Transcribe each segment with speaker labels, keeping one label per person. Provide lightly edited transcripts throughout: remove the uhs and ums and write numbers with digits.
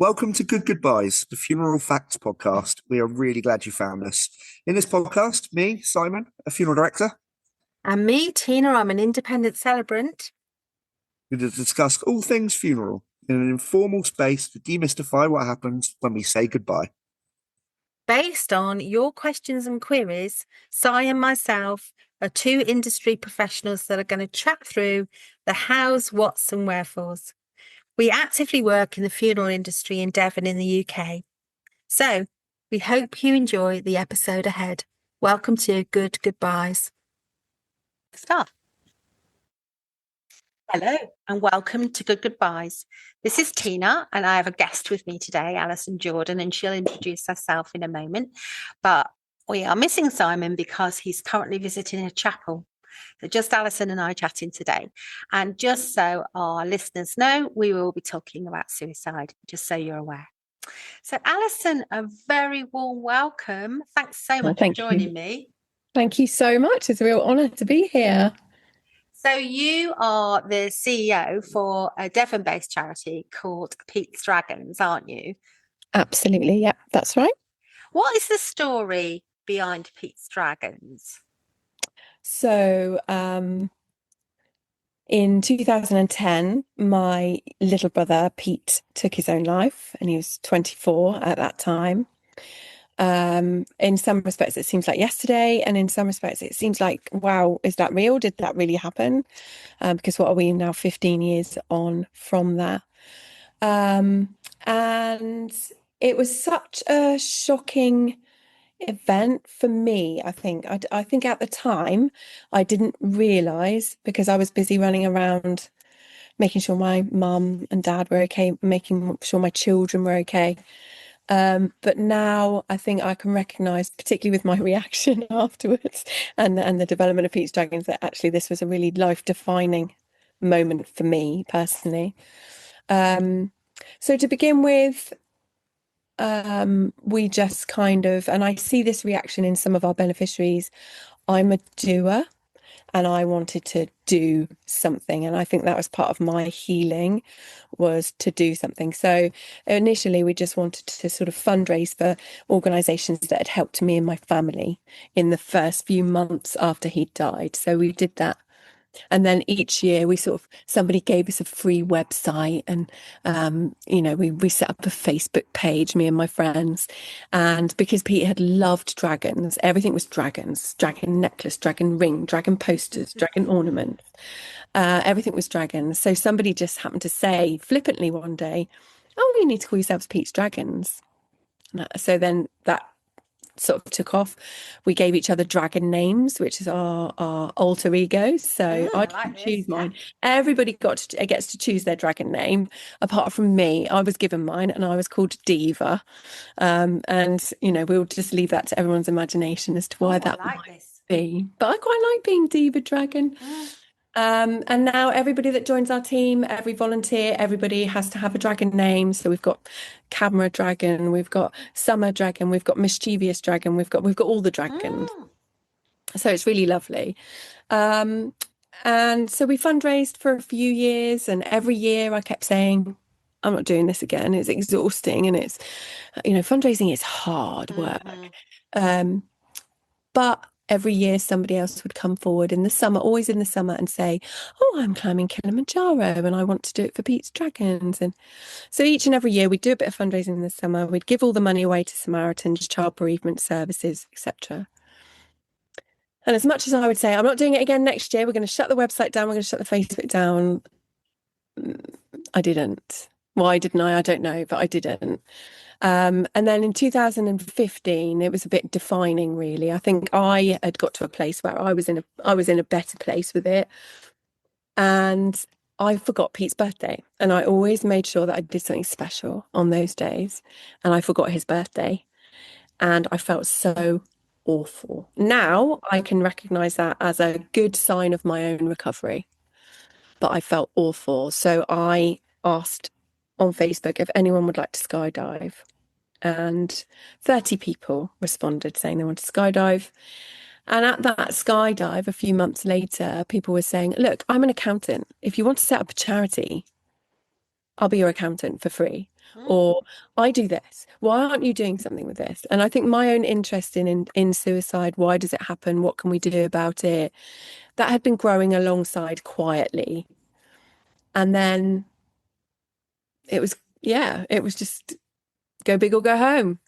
Speaker 1: Welcome to Good Goodbyes, the Funeral Facts podcast. We are really glad you found us. In this podcast, me, Simon, a funeral director,
Speaker 2: And me, Tina, I'm an independent celebrant.
Speaker 1: we discuss all things funeral in an informal space to demystify what happens when we say goodbye.
Speaker 2: Based on your questions and queries, Si and myself are two industry professionals that are going to chat through the hows, whats and wherefores. We actively work in the funeral industry in Devon in the UK. So we hope you enjoy the episode ahead. Welcome to Good Goodbyes. Start. Hello and welcome to Good Goodbyes. This is Tina and I have a guest with me today, Alison Jordan, and she'll introduce herself in a moment. But we are missing Simon because he's currently visiting a chapel. So just Alison and I chatting today. And just so our listeners know, we will be talking about suicide, just so you're aware. So Alison, a very warm welcome. Thanks so much for joining me.
Speaker 3: Thank you so much. It's a real honour to be here.
Speaker 2: So you are the CEO for a Devon-based charity called Pete's Dragons, aren't you?
Speaker 3: Absolutely, yeah, that's right.
Speaker 2: What is the story behind Pete's Dragons?
Speaker 3: So in 2010, my little brother Pete took his own life and he was 24 at that time. In some respects, it seems like yesterday, and in some respects, it seems like, wow, is that real? Did that really happen? Because what are we now, 15 years on from that? And it was such a shocking event for me. I think at the time I didn't realize, because I was busy running around making sure my mum and dad were okay, making sure my children were okay. But now I think I can recognize, particularly with my reaction afterwards and the development of Pete's Dragons, that actually this was a really life-defining moment for me personally. So to begin with, we just kind of, and I see this reaction in some of our beneficiaries, I'm a doer and I wanted to do something. And I think that was part of my healing, was to do something. So initially we just wanted to sort of fundraise for organisations that had helped me and my family in the first few months after he died. So we did that. And then each year somebody gave us a free website, and we set up a Facebook page, me and my friends. And because Pete had loved dragons, everything was dragons: dragon necklace, dragon ring, dragon posters, dragon ornaments, everything was dragons. So somebody just happened to say flippantly one day, "Oh, you need to call yourselves Pete's Dragons." So then that sort of took off. We gave each other dragon names, which is our alter egos. So I didn't choose mine. Everybody gets to choose their dragon name, apart from me. I was given mine and I was called Diva. And we'll just leave that to everyone's imagination as to why that might be. But I quite like being Diva Dragon. And now everybody that joins our team, every volunteer, everybody has to have a dragon name. So we've got Camera Dragon, we've got Summer Dragon, we've got Mischievous Dragon, we've got all the dragons. So it's really lovely. And so we fundraised for a few years, and every year I kept saying, I'm not doing this again. It's exhausting, and it's, fundraising is hard work. But every year somebody else would come forward in the summer, always in the summer, and say, "Oh, I'm climbing Kilimanjaro and I want to do it for Pete's Dragons." And so each and every year we'd do a bit of fundraising in the summer. We'd give all the money away to Samaritans, child bereavement services, etc. And as much as I would say, I'm not doing it again next year, we're going to shut the website down, we're going to shut the Facebook down, I didn't. Why didn't I? I don't know, but I didn't. And then in 2015, it was a bit defining, really. I think I had got to a place where I was in a better place with it, and I forgot Pete's birthday, and I always made sure that I did something special on those days, and I forgot his birthday, and I felt so awful. Now I can recognize that as a good sign of my own recovery, but I felt awful. So I asked on Facebook if anyone would like to skydive. And 30 people responded saying they want to skydive. And at that skydive, a few months later, people were saying, "Look, I'm an accountant. If you want to set up a charity, I'll be your accountant for free." or I do this. Why aren't you doing something with this? And I think my own interest in suicide, why does it happen? What can we do about it? That had been growing alongside quietly. And then it was just go big or go home.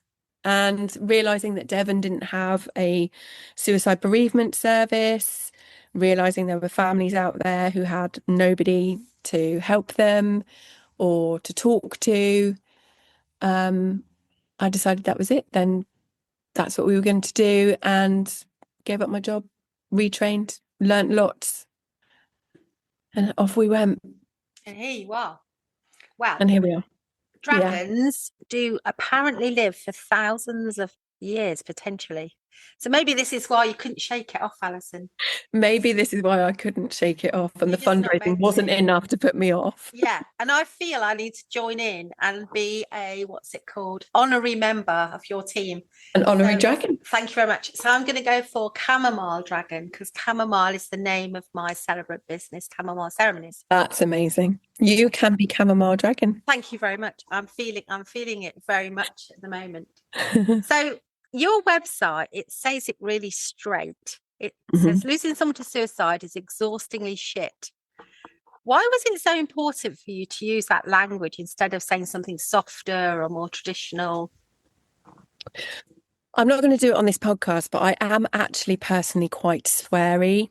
Speaker 3: And realizing that Devon didn't have a suicide bereavement service, realizing there were families out there who had nobody to help them or to talk to, I decided that was it. Then that's what we were going to do, and gave up my job, retrained, learnt lots, and off we went.
Speaker 2: And here you are. Well,
Speaker 3: And here we are.
Speaker 2: dragons do apparently live for thousands of years, potentially. So maybe this is why you couldn't shake it off, Alison.
Speaker 3: Maybe this is why I couldn't shake it off, and
Speaker 2: You're
Speaker 3: the
Speaker 2: just not
Speaker 3: fundraising
Speaker 2: meant
Speaker 3: wasn't
Speaker 2: to.
Speaker 3: enough to put me off.
Speaker 2: Yeah, and I feel I need to join in and be a, what's it called, honorary member of your team.
Speaker 3: An honorary dragon.
Speaker 2: Thank you very much. So I'm going to go for chamomile dragon, because chamomile is the name of my Celebrant business, Chamomile Ceremonies.
Speaker 3: That's amazing. You can be chamomile dragon.
Speaker 2: Thank you very much. I'm feeling it very much at the moment. So your website, it says it really straight. It says losing someone to suicide is exhaustingly shit. Why was it so important for you to use that language instead of saying something softer or more traditional?
Speaker 3: I'm not going to do it on this podcast, but I am actually personally quite sweary.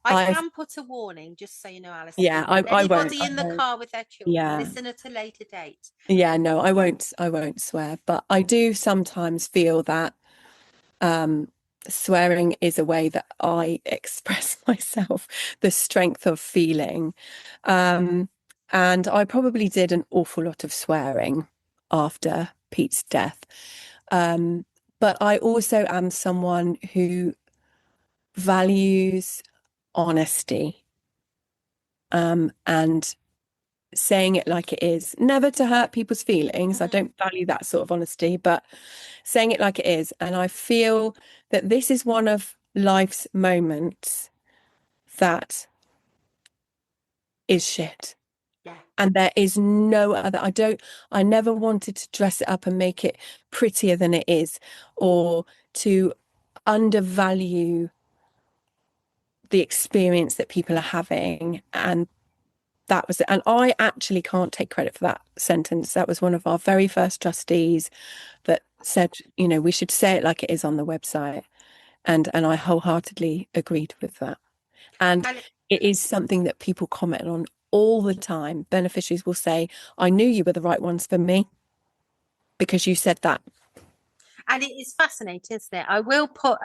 Speaker 2: I can put a warning, just so you know, Alison.
Speaker 3: Yeah, I won't.
Speaker 2: Anybody in the car with their children, listen at a later date.
Speaker 3: Yeah, no, I won't swear, but I do sometimes feel that swearing is a way that I express myself, the strength of feeling. And I probably did an awful lot of swearing after Pete's death. But I also am someone who values honesty, and saying it like it is, never to hurt people's feelings. I don't value that sort of honesty, but saying it like it is. And I feel that this is one of life's moments that is shit.
Speaker 2: Yeah.
Speaker 3: And there is no other. I never wanted to dress it up and make it prettier than it is, or to undervalue the experience that people are having. And that was it. And I actually can't take credit for that sentence. That was one of our very first trustees that said, we should say it like it is on the website. And I wholeheartedly agreed with that. And it is something that people comment on all the time. Beneficiaries will say, I knew you were the right ones for me because you said that.
Speaker 2: And it is fascinating, isn't it? I will put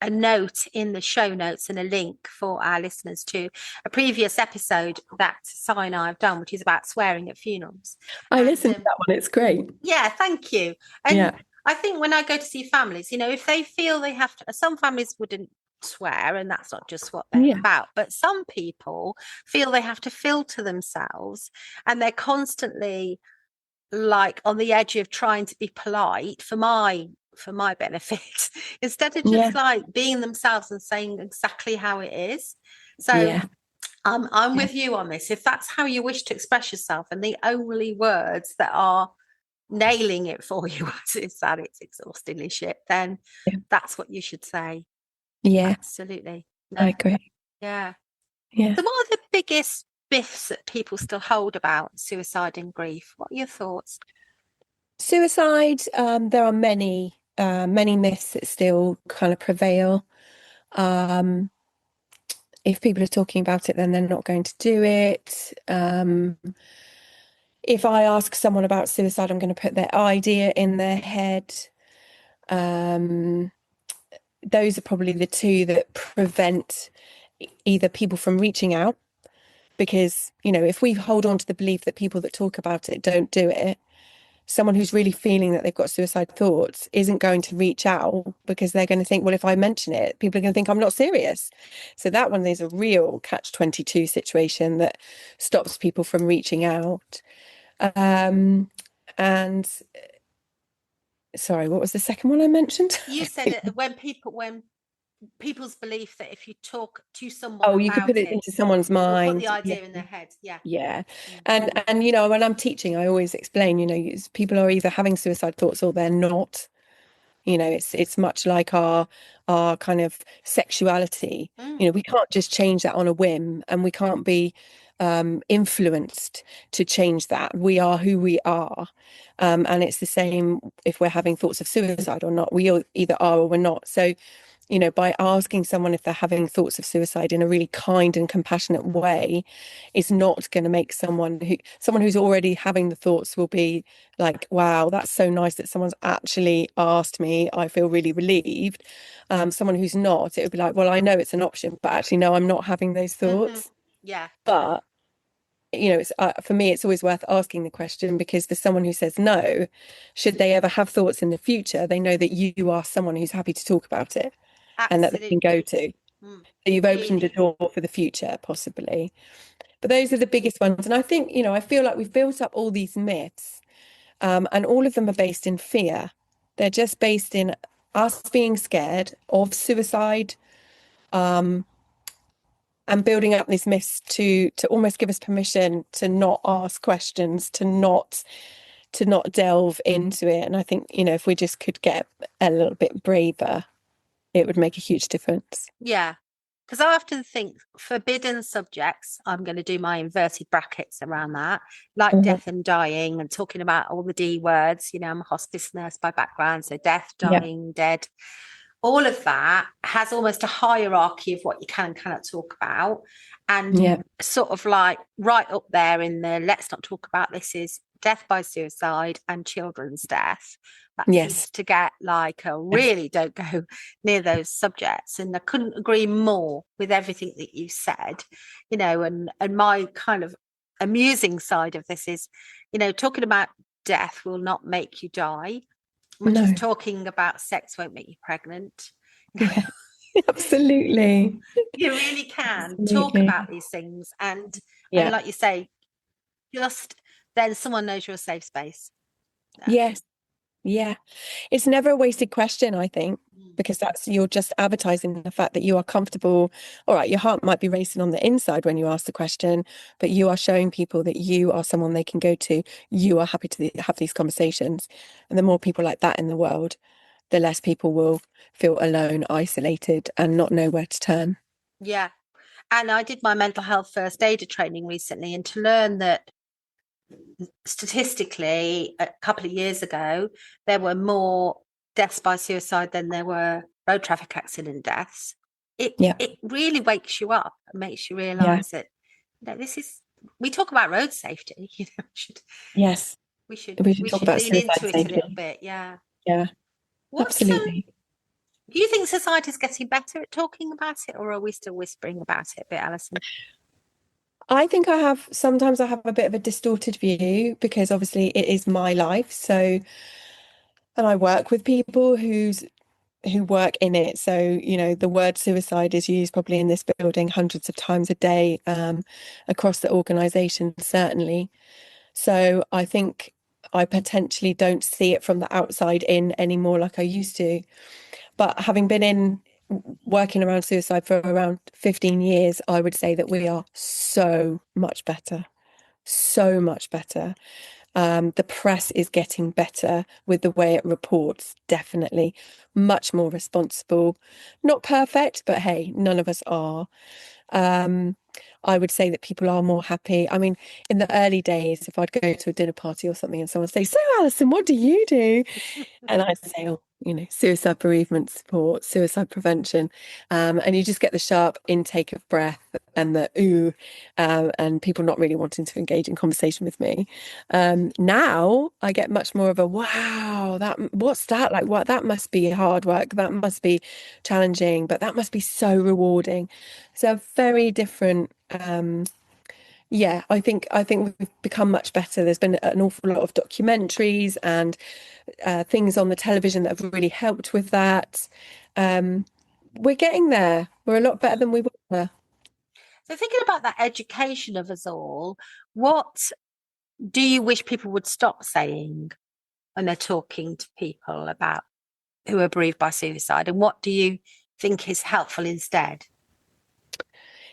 Speaker 2: a note in the show notes and a link for our listeners to a previous episode that Si and I have done, which is about swearing at funerals.
Speaker 3: I listened to that one. It's great.
Speaker 2: Yeah, thank you. And I think when I go to see families, if they feel they have to, some families wouldn't swear, and that's not just what they're about, but some people feel they have to filter themselves, and they're constantly like on the edge of trying to be polite for my benefit instead of just like being themselves and saying exactly how it is. So I'm with you on this. If that's how you wish to express yourself, and the only words that are nailing it for you is that it's exhaustingly shit, then that's what you should say. Absolutely. No.
Speaker 3: I agree.
Speaker 2: So what are the biggest myths that people still hold about suicide and grief? What are your thoughts?
Speaker 3: Suicide, there are many myths that still kind of prevail. If people are talking about it, then they're not going to do it. If I ask someone about suicide, I'm going to put their idea in their head. Those are probably the two that prevent either people from reaching out, because, if we hold on to the belief that people that talk about it don't do it, someone who's really feeling that they've got suicide thoughts isn't going to reach out, because they're going to think, well, if I mention it, people are going to think I'm not serious. So that one is a real catch-22 situation that stops people from reaching out. And sorry, what was the second one I mentioned?
Speaker 2: You said it when people's belief that if you talk to someone
Speaker 3: Oh, you could
Speaker 2: about
Speaker 3: put it
Speaker 2: it,
Speaker 3: into someone's
Speaker 2: you'll put
Speaker 3: mind.
Speaker 2: the
Speaker 3: Yeah.
Speaker 2: idea in their head. Yeah.
Speaker 3: Yeah.
Speaker 2: Mm.
Speaker 3: And you know, when I'm teaching, I always explain, you know, people are either having suicide thoughts or they're not. You know, it's much like our kind of sexuality. You know, we can't just change that on a whim, and we can't be influenced to change that. We are who we are. And it's the same if we're having thoughts of suicide or not. We either are or we're not. So, you know, by asking someone if they're having thoughts of suicide in a really kind and compassionate way is not going to make someone who's already having the thoughts will be like, wow, that's so nice that someone's actually asked me. I feel really relieved. Someone who's not, it would be like, well, I know it's an option, but actually, no, I'm not having those thoughts.
Speaker 2: Yeah.
Speaker 3: But you know, it's for me, it's always worth asking the question, because for someone who says no, should they ever have thoughts in the future, they know that you are someone who's happy to talk about it and that they can go to. So you've opened a door for the future, possibly. But those are the biggest ones. And I think, you know, I feel like we've built up all these myths, and all of them are based in fear. They're just based in us being scared of suicide, and building up these myths to almost give us permission to not ask questions, to not delve into it. And I think, you know, if we just could get a little bit braver, it would make a huge difference.
Speaker 2: Yeah. Because I often think forbidden subjects, I'm going to do my inverted brackets around that, like death and dying, and talking about all the D words. You know, I'm a hospice nurse by background, so death, dying, dead. All of that has almost a hierarchy of what you can and cannot talk about. And sort of like right up there in the let's not talk about this is death by suicide and children's death. That seems to get like a really don't go near those subjects. And I couldn't agree more with everything that you said, you know, and my kind of amusing side of this is, you know, talking about death will not make you die. Much as talking about sex won't make you pregnant.
Speaker 3: Yeah, absolutely.
Speaker 2: You really can talk about these things, and like you say, just then someone knows you're a safe space.
Speaker 3: Yes. Yeah. It's never a wasted question, I think, because you're just advertising the fact that you are comfortable. All right, your heart might be racing on the inside when you ask the question, but you are showing people that you are someone they can go to. You are happy to have these conversations. And the more people like that in the world, the less people will feel alone, isolated, and not know where to turn.
Speaker 2: Yeah. And I did my mental health first aider training recently, and to learn that statistically, a couple of years ago, there were more deaths by suicide than there were road traffic accident deaths. It really wakes you up and makes you realise that, you know, we talk about road safety, you know, we should
Speaker 3: talk about
Speaker 2: lean into it
Speaker 3: safety
Speaker 2: a little bit. Yeah.
Speaker 3: Absolutely.
Speaker 2: Do you think society is getting better at talking about it, or are we still whispering about it a bit, Alison?
Speaker 3: I think sometimes I have a bit of a distorted view, because obviously it is my life. So, and I work with people who work in it. So, you know, the word suicide is used probably in this building hundreds of times a day, across the organisation, certainly. So I think I potentially don't see it from the outside in anymore like I used to. But having been working around suicide for around 15 years, I would say that we are so much better. So much better. The press is getting better with the way it reports, definitely. Much more responsible. Not perfect, but hey, none of us are. I would say that people are more happy. I mean, in the early days, if I'd go to a dinner party or something and someone would say, "So, Alison, what do you do?" And I'd say, "Oh, you know, suicide bereavement support, suicide prevention." And you just get the sharp intake of breath and the ooh, and people not really wanting to engage in conversation with me. Now I get much more of a wow, what's that like? What, that must be hard work, that must be challenging, but that must be so rewarding. So very different. I think we've become much better. There's been an awful lot of documentaries and things on the television that have really helped with that. We're getting there. We're a lot better than we were.
Speaker 2: So thinking about that education of us all, what do you wish people would stop saying when they're talking to people about who are bereaved by suicide? And what do you think is helpful instead?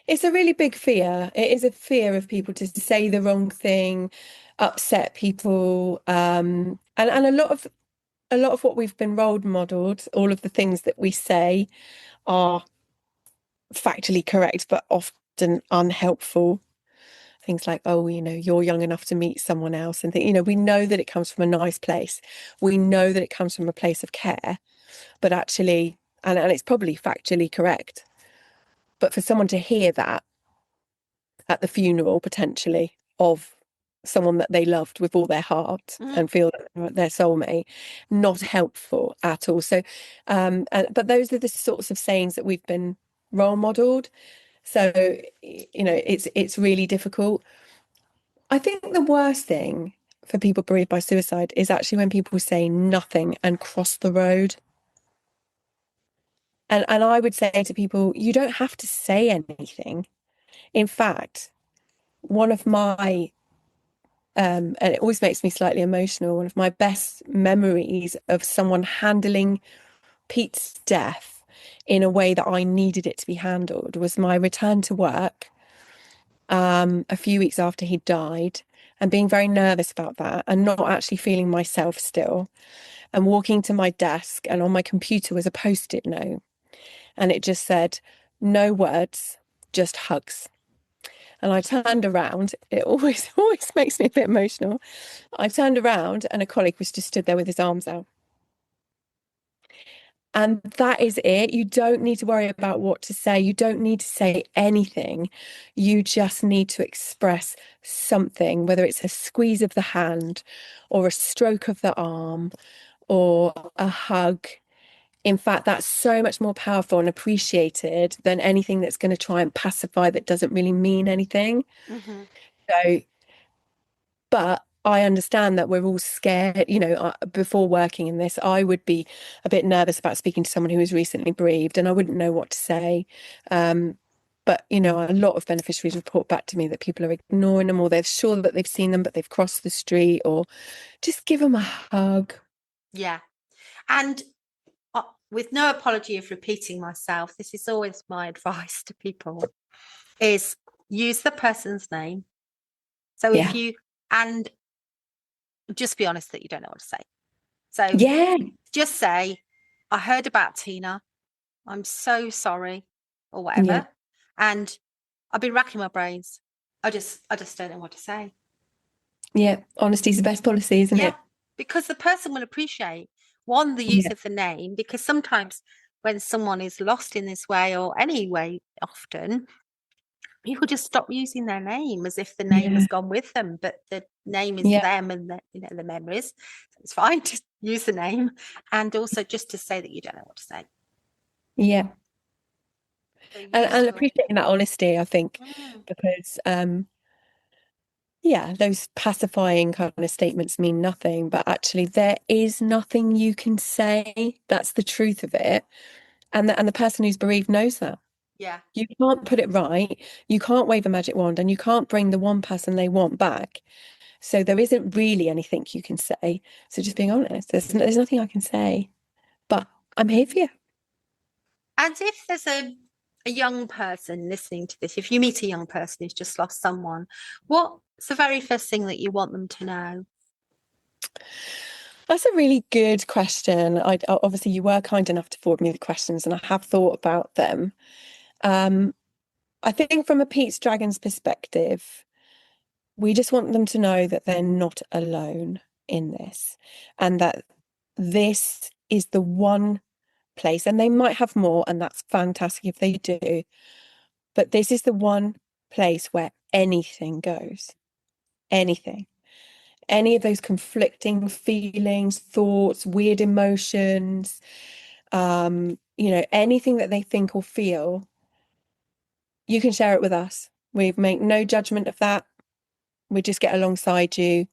Speaker 3: It's a really big fear. It is a fear of people to say the wrong thing, upset people, and a lot of what we've been role modeled, all of the things that we say are factually correct, but often unhelpful. Things like, oh, you're young enough to meet someone else, and we know that it comes from a nice place. We know that it comes from a place of care, but actually, and it's probably factually correct. But for someone to hear that at the funeral, potentially, of someone that they loved with all their heart and feel that they're their soulmate, not helpful at all. So, but those are the sorts of sayings that we've been role modeled. So, it's really difficult. I think the worst thing for people bereaved by suicide is actually when people say nothing and cross the road. And I would say to people, you don't have to say anything. In fact, one of my and it always makes me slightly emotional, one of my best memories of someone handling Pete's death in a way that I needed it to be handled was my return to work a few weeks after he died, and being very nervous about that and not actually feeling myself still, and walking to my desk, and on my computer was a post-it note, and it just said, no words, just hugs. And I turned around. It always makes me a bit emotional. I turned around and a colleague was just stood there with his arms out. And that is it. You don't need to worry about what to say. You don't need to say anything. You just need to express something, whether it's a squeeze of the hand or a stroke of the arm or a hug. In fact, that's so much more powerful and appreciated than anything that's going to try and pacify that doesn't really mean anything. So, but I understand that we're all scared. Before working in this, I would be a bit nervous about speaking to someone who was recently bereaved, and I wouldn't know what to say. But a lot of beneficiaries report back to me that people are ignoring them, or they're sure that they've seen them, but they've crossed the street, or just give them a hug.
Speaker 2: Yeah. And with no apology of repeating myself, this is always my advice to people, is use the person's name. So and just be honest that you don't know what to say. So just say, I heard about Tina. I'm so sorry, or whatever.
Speaker 3: Yeah.
Speaker 2: And I've been racking my brains. I just don't know what to say.
Speaker 3: Yeah. Honesty is the best policy, isn't it?
Speaker 2: Because the person will appreciate, one, the use of the name, because sometimes when someone is lost in this way, or any way, often people just stop using their name as if the name has gone with them, but the name is them and the memories. So it's fine to use the name, and also just to say that you don't know what to say.
Speaker 3: Yeah. And appreciating that honesty, I think, because those pacifying kind of statements mean nothing, but actually there is nothing you can say. That's the truth of it. And the person who's bereaved knows that.
Speaker 2: Yeah.
Speaker 3: You can't put it right. You can't wave a magic wand, and you can't bring the one person they want back. So there isn't really anything you can say. So just being honest, there's nothing I can say, but I'm here for you.
Speaker 2: And if there's a young person listening to this, if you meet a young person who's just lost someone, what's the very first thing that you want them to know?
Speaker 3: That's a really good question. Obviously, you were kind enough to forward me the questions, and I have thought about them. I think from a Pete's Dragons perspective, we just want them to know that they're not alone in this, and that this is the one place, and they might have more, and that's fantastic if they do, but this is the one place where anything goes. Anything. Any of those conflicting feelings, thoughts, weird emotions, anything that they think or feel, you can share it with us. We make no judgment of that. We just get alongside you.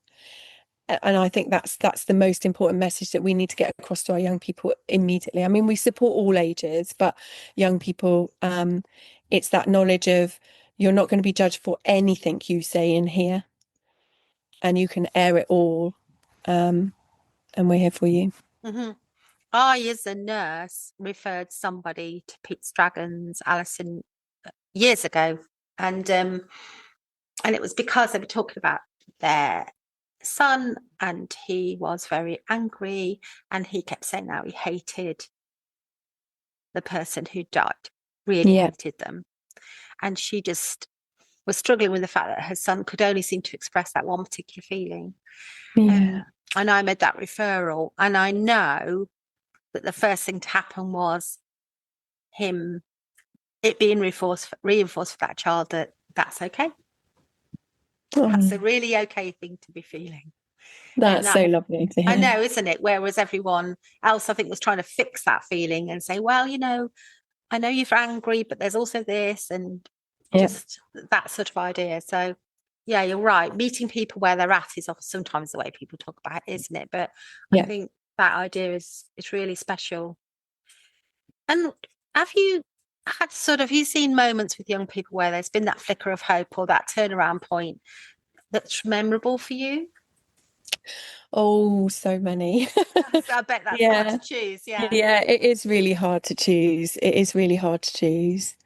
Speaker 3: And I think that's the most important message that we need to get across to our young people immediately. I mean, we support all ages, but young people, it's that knowledge of you're not going to be judged for anything you say in here, and you can air it all. And we're here for you.
Speaker 2: I, as a nurse, referred somebody to Pete's Dragons, Alison, years ago, and it was because they were talking about their son, and he was very angry, and he kept saying how he hated the person who died, really
Speaker 3: Yeah.
Speaker 2: hated them, and she just was struggling with the fact that her son could only seem to express that one particular feeling.
Speaker 3: Yeah.
Speaker 2: And I made that referral, and I know that the first thing to happen was it being reinforced for that child that that's okay. That's a really okay thing to be feeling.
Speaker 3: That's so lovely to hear.
Speaker 2: I know, isn't it? Whereas everyone else, I think, was trying to fix that feeling and say, well, I know you're angry, but there's also this, and just that sort of idea. So, yeah, you're right. Meeting people where they're at is sometimes the way people talk about it, isn't it? But I think that idea is really special. And have you seen moments with young people where there's been that flicker of hope or that turnaround point that's memorable for you?
Speaker 3: Oh, so many.
Speaker 2: I bet that's hard to choose.
Speaker 3: Yeah, it is really hard to choose. It is really hard to choose.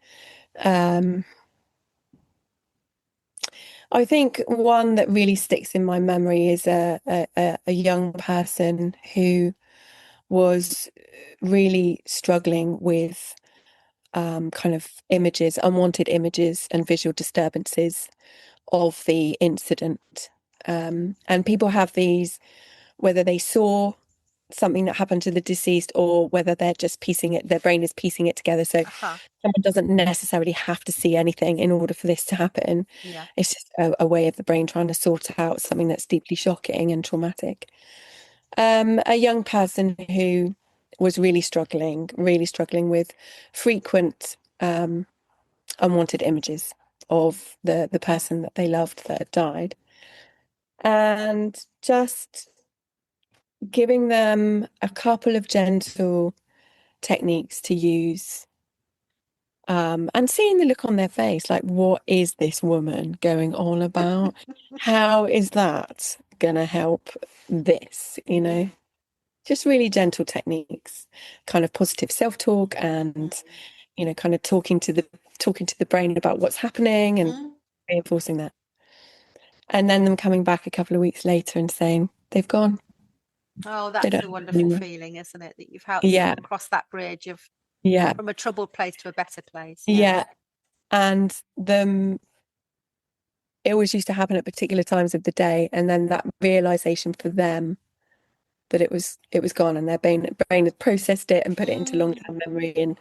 Speaker 3: I think one that really sticks in my memory is a young person who was really struggling with kind of unwanted images and visual disturbances of the incident. And people have these, whether they saw something that happened to the deceased or whether they're just their brain is piecing it together. So someone doesn't necessarily have to see anything in order for this to happen.
Speaker 2: Yeah.
Speaker 3: It's just a way of the brain trying to sort out something that's deeply shocking and traumatic. A young person who was really struggling with frequent unwanted images of the person that they loved that had died. And just giving them a couple of gentle techniques to use, and seeing the look on their face, like, what is this woman going on about? How is that gonna help this, Just really gentle techniques, kind of positive self-talk and, kind of talking to the brain about what's happening and reinforcing that. And then them coming back a couple of weeks later and saying they've gone.
Speaker 2: Oh, that's a wonderful feeling, isn't it? That you've helped someone cross that bridge from a troubled place to a better place.
Speaker 3: Yeah. And it always used to happen at particular times of the day, and then that realization for them that it was gone, and their brain had processed it and put it into long-term memory, and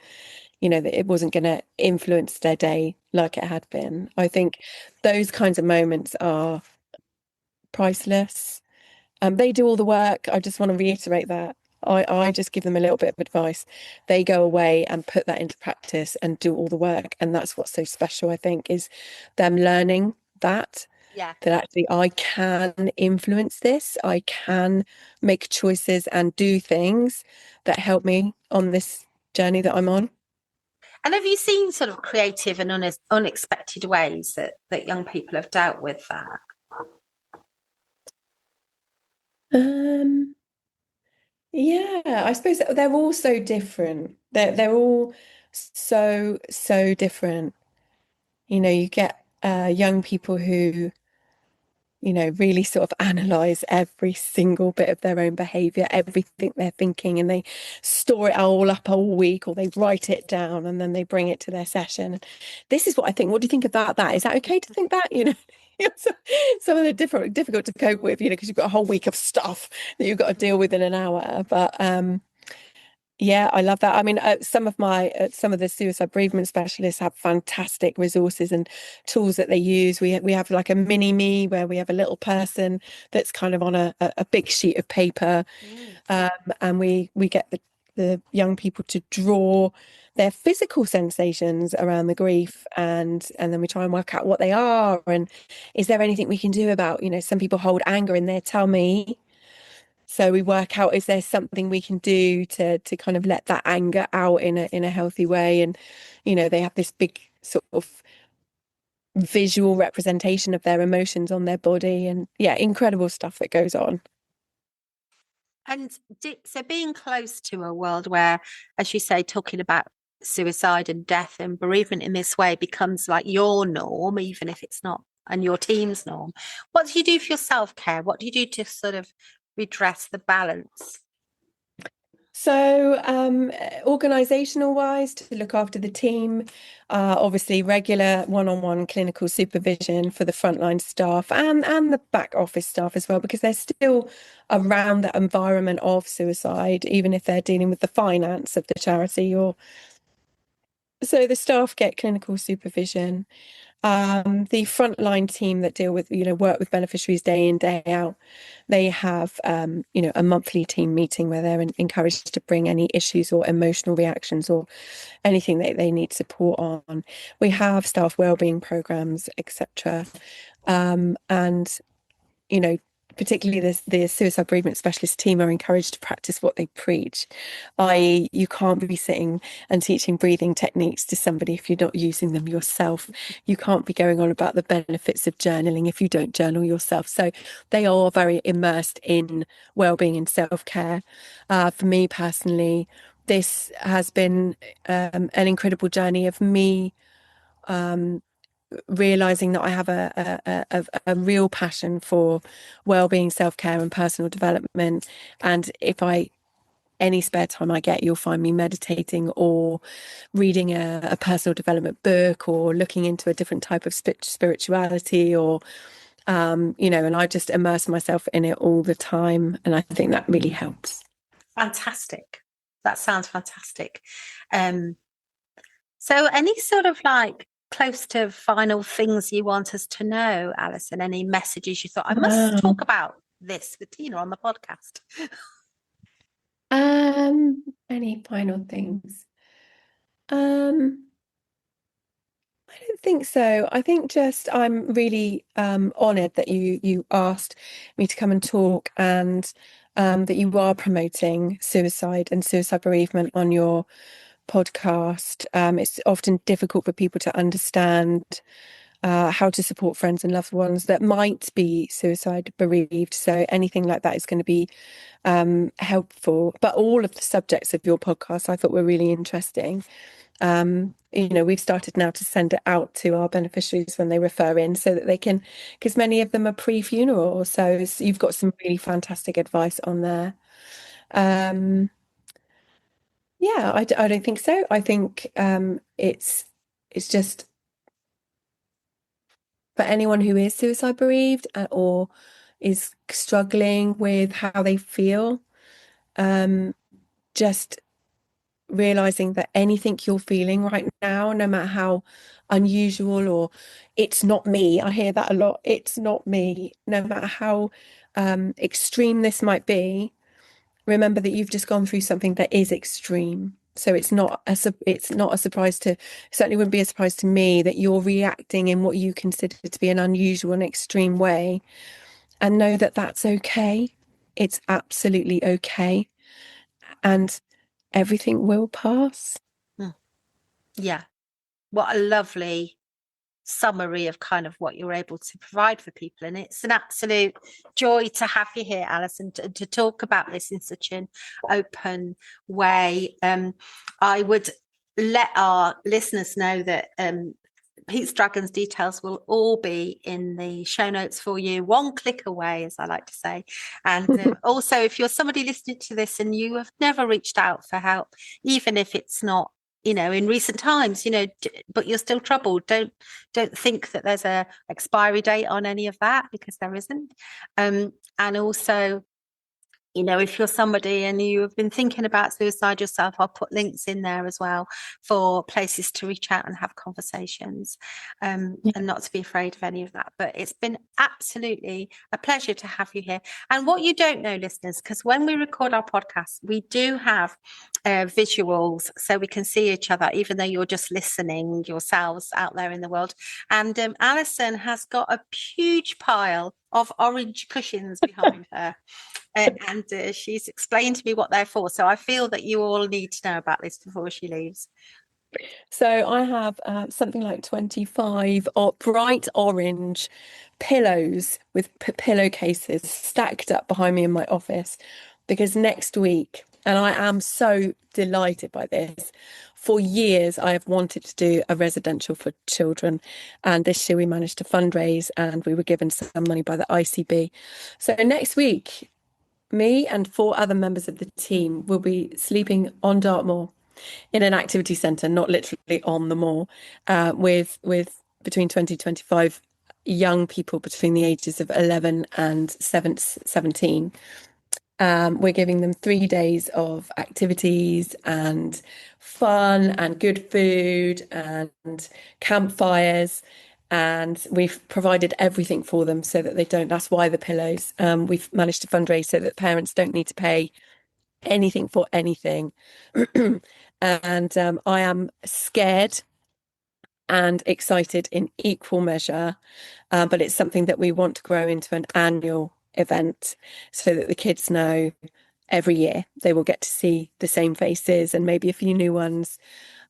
Speaker 3: that it wasn't going to influence their day like it had been. I think those kinds of moments are priceless. They do all the work. I just want to reiterate that. I just give them a little bit of advice. They go away and put that into practice and do all the work. And that's what's so special, I think, is them learning that actually I can influence this. I can make choices and do things that help me on this journey that I'm on.
Speaker 2: And have you seen sort of creative and unexpected ways that young people have dealt with that?
Speaker 3: Yeah, I suppose they're all so different. They're all so different. You get young people who, really sort of analyze every single bit of their own behavior, everything they're thinking, and they store it all up all week, or they write it down and then they bring it to their session. This is what I think. What do you think about that? Is that okay to think that? Some of the difficult to cope with, because you've got a whole week of stuff that you've got to deal with in an hour. But yeah, I love that. I mean, some of the suicide bereavement specialists have fantastic resources and tools that they use. We have like a mini me where we have a little person that's kind of on a big sheet of paper, and we get the young people to draw their physical sensations around the grief, and then we try and work out what they are, and is there anything we can do about, some people hold anger in their tummy. So we work out, is there something we can do to kind of let that anger out in a healthy way? And, they have this big sort of visual representation of their emotions on their body, and incredible stuff that goes on.
Speaker 2: And so being close to a world where, as you say, talking about suicide and death and bereavement in this way becomes like your norm, even if it's not, and your team's norm. What do you do for your self-care? What do you do to sort of redress the balance?
Speaker 3: So, organisational wise, to look after the team, obviously regular one-on-one clinical supervision for the frontline staff and the back office staff as well, because they're still around that environment of suicide, even if they're dealing with the finance of the charity. Or so the staff get clinical supervision. The frontline team that deal with, work with beneficiaries day in, day out, they have, a monthly team meeting where they're encouraged to bring any issues or emotional reactions or anything that they need support on. We have staff wellbeing programs, etc. And, particularly the suicide bereavement specialist team are encouraged to practice what they preach, i.e. you can't be sitting and teaching breathing techniques to somebody if you're not using them yourself. You can't be going on about the benefits of journaling if you don't journal yourself. So they are very immersed in wellbeing and self-care. For me personally, this has been an incredible journey of me realizing that I have a real passion for well-being, self-care and personal development. And if any spare time I get, you'll find me meditating or reading a personal development book or looking into a different type of spirituality or and I just immerse myself in it all the time, and I think that really helps.
Speaker 2: Fantastic. That sounds fantastic. So any sort of like close to final things you want us to know, Alison? Any messages you thought I must talk about this with Tina on the podcast?
Speaker 3: Any final things? I don't think so. I think just I'm really honoured that you asked me to come and talk, and that you are promoting suicide and suicide bereavement on your podcast. It's often difficult for people to understand how to support friends and loved ones that might be suicide bereaved. So anything like that is going to be helpful. But all of the subjects of your podcast I thought were really interesting. We've started now to send it out to our beneficiaries when they refer in so that they can, because many of them are pre-funeral. So you've got some really fantastic advice on there. Yeah, I don't think so. I think it's just for anyone who is suicide bereaved or is struggling with how they feel, just realizing that anything you're feeling right now, no matter how unusual or it's not me, I hear that a lot, it's not me, no matter how extreme this might be, remember that you've just gone through something that is extreme. So it's not a surprise to, certainly wouldn't be a surprise to me that you're reacting in what you consider to be an unusual and extreme way, and know that that's okay. It's absolutely okay. And everything will pass.
Speaker 2: Yeah. What a lovely summary of kind of what you're able to provide for people, and it's an absolute joy to have you here, Alison, to talk about this in such an open way. I would let our listeners know that Pete's Dragon's details will all be in the show notes for you, one click away, as I like to say. And also, if you're somebody listening to this and you have never reached out for help, even if it's not in recent times, but you're still troubled, don't think that there's a expiry date on any of that, because there isn't. And also, if you're somebody and you have been thinking about suicide yourself, I'll put links in there as well for places to reach out and have conversations, and not to be afraid of any of that. But it's been absolutely a pleasure to have you here. And what you don't know, listeners, because when we record our podcast, we do have visuals so we can see each other, even though you're just listening yourselves out there in the world. And Alison has got a huge pile of orange cushions behind her. And she's explained to me what they're for. So I feel that you all need to know about this before she leaves.
Speaker 3: So I have something like 25 bright orange pillows with pillowcases stacked up behind me in my office. because next week, and I am so delighted by this, for years I have wanted to do a residential for children, and this year we managed to fundraise and we were given some money by the ICB. So next week, me and 4 other members of the team will be sleeping on Dartmoor in an activity centre, not literally on the moor, with between 20 to 25 young people between the ages of 11 and 17. We're giving them 3 days of activities and fun and good food and campfires. And we've provided everything for them so that they don't. That's why the pillows. We've managed to fundraise so that parents don't need to pay anything for anything. And I am scared and excited in equal measure, but it's something that we want to grow into an annual event so that the kids know every year they will get to see the same faces and maybe a few new ones,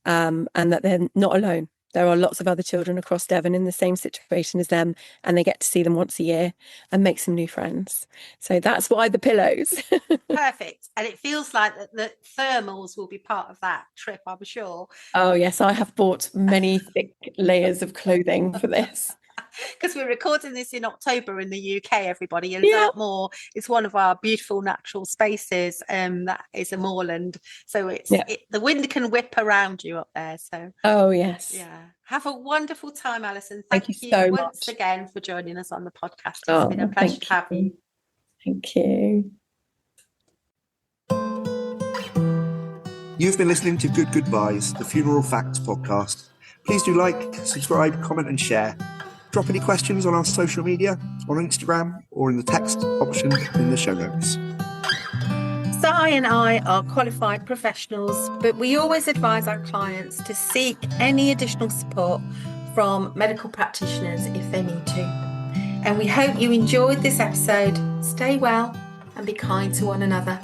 Speaker 3: and that they're not alone. There are lots of other children across Devon in the same situation as them, and they get to see them once a year and make some new friends. So that's why the pillows.
Speaker 2: Perfect. And it feels like the thermals will be part of that trip, I'm sure.
Speaker 3: Oh, yes, I have bought many thick layers of clothing for this.
Speaker 2: Because we're recording this in October in the UK, everybody, and Dartmoor is one of our beautiful natural spaces. That is a moorland, so the wind can whip around you up there. So have a wonderful time, Alison. Thank you so once again for joining us on the podcast. It's been a pleasure to have you.
Speaker 3: Thank you.
Speaker 1: You've been listening to Good Goobyes, the Funeral Facts podcast. Please do like, subscribe, comment and share. Drop any questions on our social media, on Instagram, or in the text option in the show notes.
Speaker 2: Si and I are qualified professionals, but we always advise our clients to seek any additional support from medical practitioners if they need to. And we hope you enjoyed this episode. Stay well and be kind to one another.